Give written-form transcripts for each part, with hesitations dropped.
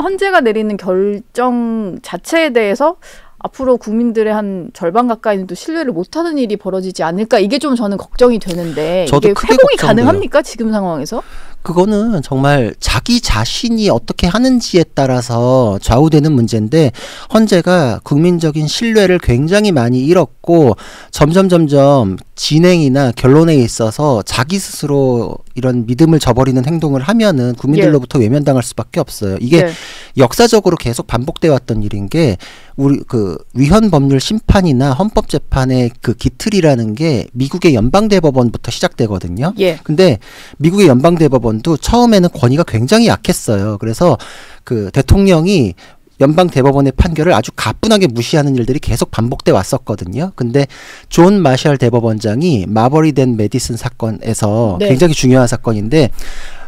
헌재가 내리는 결정 자체에 대해서 앞으로 국민들의 한 절반 가까이는 또 신뢰를 못하는 일이 벌어지지 않을까, 이게 좀 저는 걱정이 되는데, 저도 이게 크게 회복이 걱정돼요. 가능합니까 지금 상황에서? 그거는 정말 자기 자신이 어떻게 하는지에 따라서 좌우되는 문제인데, 헌재가 국민적인 신뢰를 굉장히 많이 잃었고 점점 진행이나 결론에 있어서 자기 스스로 이런 믿음을 저버리는 행동을 하면은 국민들로부터 외면당할 수밖에 없어요. 이게 역사적으로 계속 반복돼 왔던 일인 게, 우리 그 위헌 법률 심판이나 헌법재판의 그 기틀이라는 게 미국의 연방대법원부터 시작되거든요. 근데 미국의 연방대법원도 처음에는 권위가 굉장히 약했어요. 그래서 그 대통령이 연방대법원의 판결을 아주 가뿐하게 무시하는 일들이 계속 반복돼 왔었거든요. 근데 존 마샬 대법원장이 마버리 댄 메디슨 사건에서 굉장히 중요한 사건인데,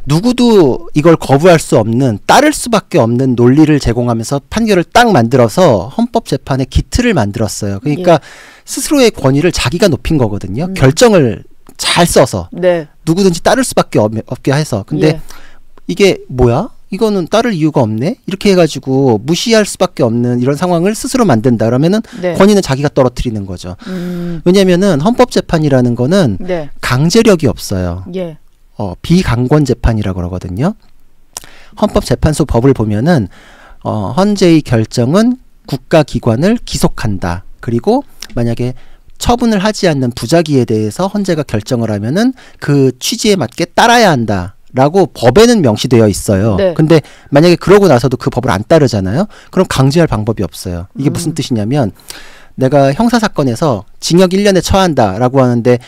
누구도 이걸 거부할 수 없는, 따를 수밖에 없는 논리를 제공하면서 판결을 딱 만들어서 헌법재판의 기틀을 만들었어요. 그러니까 스스로의 권위를 자기가 높인 거거든요. 결정을 잘 써서 누구든지 따를 수밖에 없게 해서. 근데 이게 뭐야? 이거는 따를 이유가 없네? 이렇게 해가지고 무시할 수밖에 없는 이런 상황을 스스로 만든다 그러면은 권위는 자기가 떨어뜨리는 거죠. 왜냐면은 헌법재판이라는 거는 강제력이 없어요. 비강권 재판이라고 그러거든요. 헌법재판소 법을 보면은 헌재의 결정은 국가기관을 기속한다. 그리고 만약에 처분을 하지 않는 부작위에 대해서 헌재가 결정을 하면은 그 취지에 맞게 따라야 한다 라고 법에는 명시되어 있어요. 근데 만약에 그러고 나서도 그 법을 안 따르잖아요. 그럼 강제할 방법이 없어요. 이게 무슨 뜻이냐면, 내가 형사사건에서 징역 1년에 처한다 라고 하는데,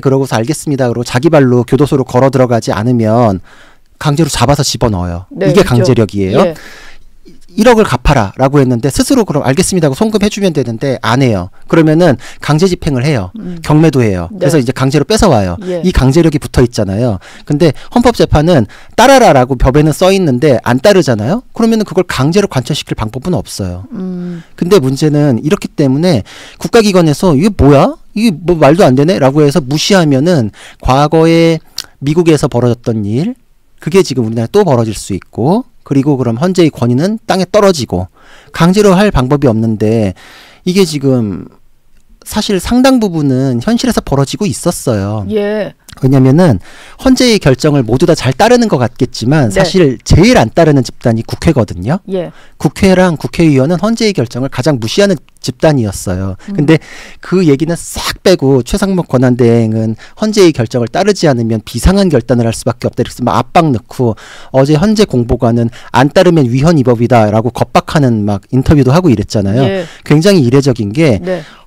그러고서 알겠습니다 그러고 자기 발로 교도소로 걸어 들어가지 않으면 강제로 잡아서 집어넣어요. 이게 강제력이에요. 1억을 갚아라 라고 했는데 스스로 그럼 알겠습니다 하고 송금해주면 되는데 안 해요. 그러면은 강제 집행을 해요. 경매도 해요. 그래서 이제 강제로 뺏어와요. 이 강제력이 붙어 있잖아요. 근데 헌법재판은 따라라 라고 법에는 써 있는데 안 따르잖아요. 그러면은 그걸 강제로 관철시킬 방법은 없어요. 근데 문제는 이렇기 때문에 국가기관에서 이게 뭐야? 이게 뭐 말도 안 되네? 라고 해서 무시하면은 과거에 미국에서 벌어졌던 일, 그게 지금 우리나라에 또 벌어질 수 있고, 그리고 그럼 헌재의 권위는 땅에 떨어지고, 강제로 할 방법이 없는데, 이게 지금 사실 상당 부분은 현실에서 벌어지고 있었어요. 왜냐면은 헌재의 결정을 모두 다 잘 따르는 것 같겠지만 사실 제일 안 따르는 집단이 국회거든요. 국회랑 국회의원은 헌재의 결정을 가장 무시하는 집단이었어요. 근데 그 얘기는 싹 빼고 최상목 권한대행은 헌재의 결정을 따르지 않으면 비상한 결단을 할 수밖에 없다, 이렇게 막 압박 넣고, 어제 헌재 공보관은 안 따르면 위헌 위법이다 라고 겁박하는 막 인터뷰도 하고 이랬잖아요. 굉장히 이례적인 게,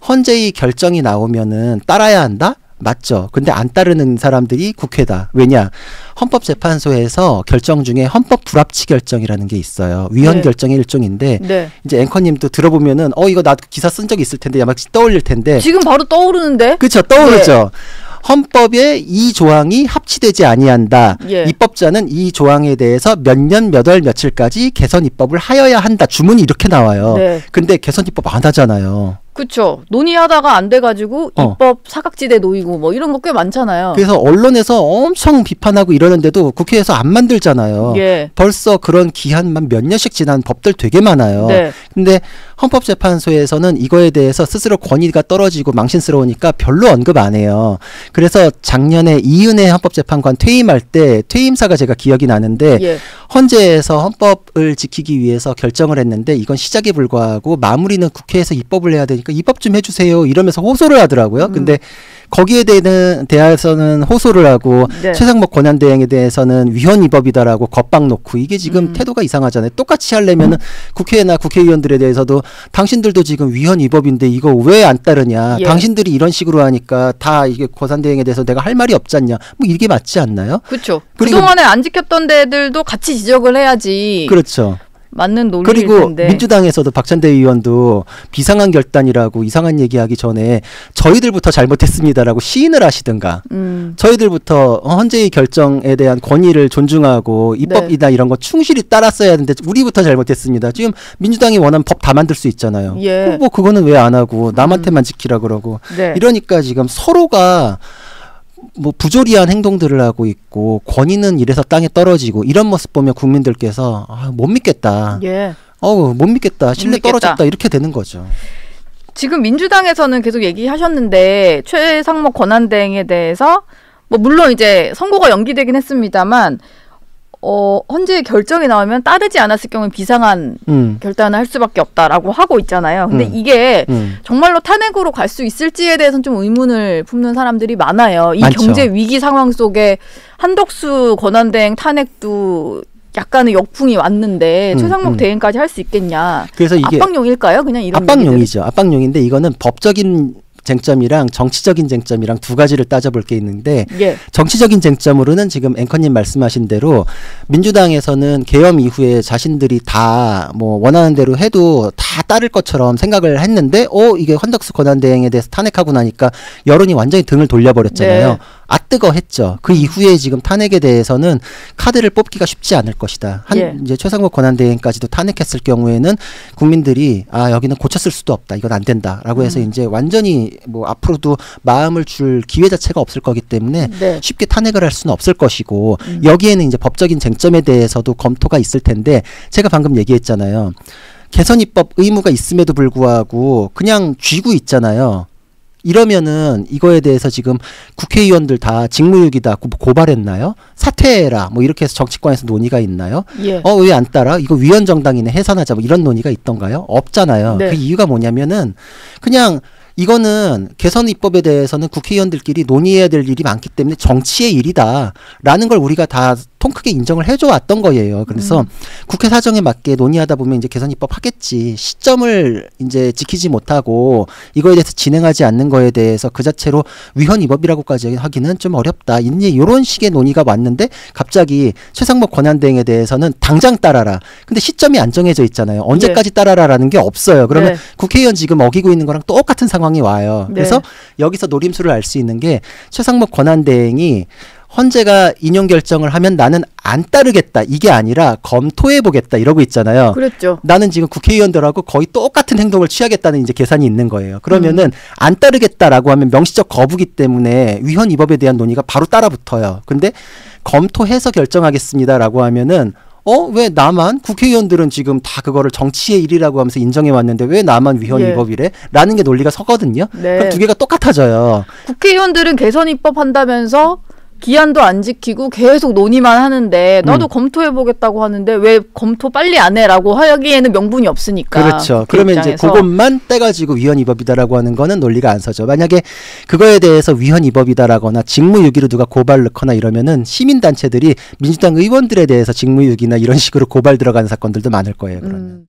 헌재의 결정이 나오면은 따라야 한다? 맞죠. 근데 안 따르는 사람들이 국회다. 왜냐? 헌법재판소에서 결정 중에 헌법 불합치 결정이라는 게 있어요. 위헌 결정의 일종인데, 이제 앵커님도 들어보면은 이거 나 기사 쓴 적이 있을 텐데 아마 떠올릴 텐데, 지금 바로 떠오르는데? 그렇죠. 떠오르죠. 헌법에 이 조항이 합치되지 아니한다. 입법자는 이 조항에 대해서 몇 년 몇 월 며칠까지 개선 입법을 하여야 한다. 주문이 이렇게 나와요. 근데 개선 입법 안 하잖아요. 그쵸. 논의하다가 안 돼가지고 입법 사각지대 놓이고 뭐 이런 거 꽤 많잖아요. 그래서 언론에서 엄청 비판하고 이러는데도 국회에서 안 만들잖아요. 벌써 그런 기한만 몇 년씩 지난 법들 되게 많아요. 근데 헌법재판소에서는 이거에 대해서 스스로 권위가 떨어지고 망신스러우니까 별로 언급 안 해요. 그래서 작년에 이은혜 헌법재판관 퇴임할 때 퇴임사가 제가 기억이 나는데, 헌재에서 헌법을 지키기 위해서 결정을 했는데 이건 시작에 불과하고 마무리는 국회에서 입법을 해야 되니까 입법 좀 해주세요 이러면서 호소를 하더라고요. 근데 거기에 대해서는 호소를 하고, 최상목 권한대행에 대해서는 위헌 위법이다라고 겁박 놓고, 이게 지금 태도가 이상하잖아요. 똑같이 하려면은 국회나 국회의원들에 대해서도 당신들도 지금 위헌 위법인데 이거 왜 안 따르냐, 당신들이 이런 식으로 하니까 다 이게 권한대행에 대해서 내가 할 말이 없잖냐, 뭐 이게 맞지 않나요? 그렇죠. 그동안에 안 지켰던 데들도 같이 지적을 해야지. 그렇죠. 맞는 논리일 그리고 텐데. 민주당에서도 박찬대 의원도 비상한 결단이라고 이상한 얘기하기 전에 저희들부터 잘못했습니다라고 시인을 하시든가, 저희들부터 헌재의 결정에 대한 권위를 존중하고 입법이다 이런 거 충실히 따랐어야 하는데 우리부터 잘못했습니다. 지금 민주당이 원하는 법 다 만들 수 있잖아요. 뭐 그거는 왜 안 하고 남한테만 지키라 그러고 이러니까 지금 서로가 뭐 부조리한 행동들을 하고 있고 권위는 이래서 땅에 떨어지고 이런 모습 보면 국민들께서 못 믿겠다. 예. 못 믿겠다. 신뢰 믿겠다. 떨어졌다. 이렇게 되는 거죠. 지금 민주당에서는 계속 얘기하셨는데 최상목 권한대행에 대해서 뭐 물론 이제 선고가 연기되긴 했습니다만 헌재 결정이 나오면 따르지 않았을 경우에 비상한 결단을 할 수밖에 없다라고 하고 있잖아요. 근데 이게 정말로 탄핵으로 갈 수 있을지에 대해서는 좀 의문을 품는 사람들이 많아요. 이 많죠. 경제 위기 상황 속에 한덕수 권한대행 탄핵도 약간의 역풍이 왔는데 최상목 대행까지 할 수 있겠냐. 그래서 이게 압박용일까요? 그냥 이런 압박용이죠. 압박용인데 이거는 법적인 쟁점이랑 정치적인 쟁점이랑 두 가지를 따져볼 게 있는데 예. 정치적인 쟁점으로는 지금 앵커님 말씀하신 대로 민주당에서는 계엄 이후에 자신들이 다 뭐 원하는 대로 해도 다 따를 것처럼 생각을 했는데 이게 한덕수 권한대행에 대해서 탄핵하고 나니까 여론이 완전히 등을 돌려버렸잖아요. 네. 뜨거했죠. 그 이후에 지금 탄핵에 대해서는 카드를 뽑기가 쉽지 않을 것이다. 이제 최상목 권한대행까지도 탄핵했을 경우에는 국민들이 여기는 고쳤을 수도 없다. 이건 안 된다라고 해서 이제 완전히 뭐 앞으로도 마음을 줄 기회 자체가 없을 거기 때문에 네. 쉽게 탄핵을 할 수는 없을 것이고 여기에는 이제 법적인 쟁점에 대해서도 검토가 있을 텐데 제가 방금 얘기했잖아요. 개선 입법 의무가 있음에도 불구하고 그냥 쥐고 있잖아요. 이러면은 이거에 대해서 지금 국회의원들 다 직무유기다 고발했나요? 사퇴해라 뭐 이렇게 해서 정치권에서 논의가 있나요? 예. 왜 안 따라? 이거 위헌 정당이네 해산하자 뭐 이런 논의가 있던가요? 없잖아요. 네. 그 이유가 뭐냐면은 그냥 이거는 개선 입법에 대해서는 국회의원들끼리 논의해야 될 일이 많기 때문에 정치의 일이다라는 걸 우리가 다 통 크게 인정을 해줘 왔던 거예요. 그래서 국회 사정에 맞게 논의하다 보면 이제 개선 입법 하겠지. 시점을 이제 지키지 못하고 이거에 대해서 진행하지 않는 거에 대해서 그 자체로 위헌 위법이라고까지 하기는 좀 어렵다. 이제 이런 식의 논의가 왔는데 갑자기 최상목 권한대행에 대해서는 당장 따라라. 근데 시점이 안 정해져 있잖아요. 언제까지 따라라라는 게 없어요. 그러면 국회의원 지금 어기고 있는 거랑 똑같은 상황이 와요. 그래서 여기서 노림수를 알 수 있는 게 최상목 권한대행이 헌재가 인용 결정을 하면 나는 안 따르겠다. 이게 아니라 검토해보겠다. 이러고 있잖아요. 그랬죠. 나는 지금 국회의원들하고 거의 똑같은 행동을 취하겠다는 이제 계산이 있는 거예요. 그러면은 안 따르겠다라고 하면 명시적 거부기 때문에 위헌 위법에 대한 논의가 바로 따라붙어요. 근데 검토해서 결정하겠습니다라고 하면은 왜 나만 국회의원들은 지금 다 그거를 정치의 일이라고 하면서 인정해 왔는데 왜 나만 위헌 위법이래? 라는 게 논리가 서거든요. 네. 그럼 두 개가 똑같아져요. 국회의원들은 개선 입법 한다면서 기한도 안 지키고 계속 논의만 하는데 나도 검토해보겠다고 하는데 왜 검토 빨리 안 해라고 하기에는 명분이 없으니까. 그렇죠. 그러면 입장에서. 이제 그것만 떼가지고 위헌 위법이다라고 하는 거는 논리가 안 서죠. 만약에 그거에 대해서 위헌 위법이다라거나 직무유기로 누가 고발 넣거나 이러면은 시민단체들이 민주당 의원들에 대해서 직무유기나 이런 식으로 고발 들어가는 사건들도 많을 거예요. 그러면.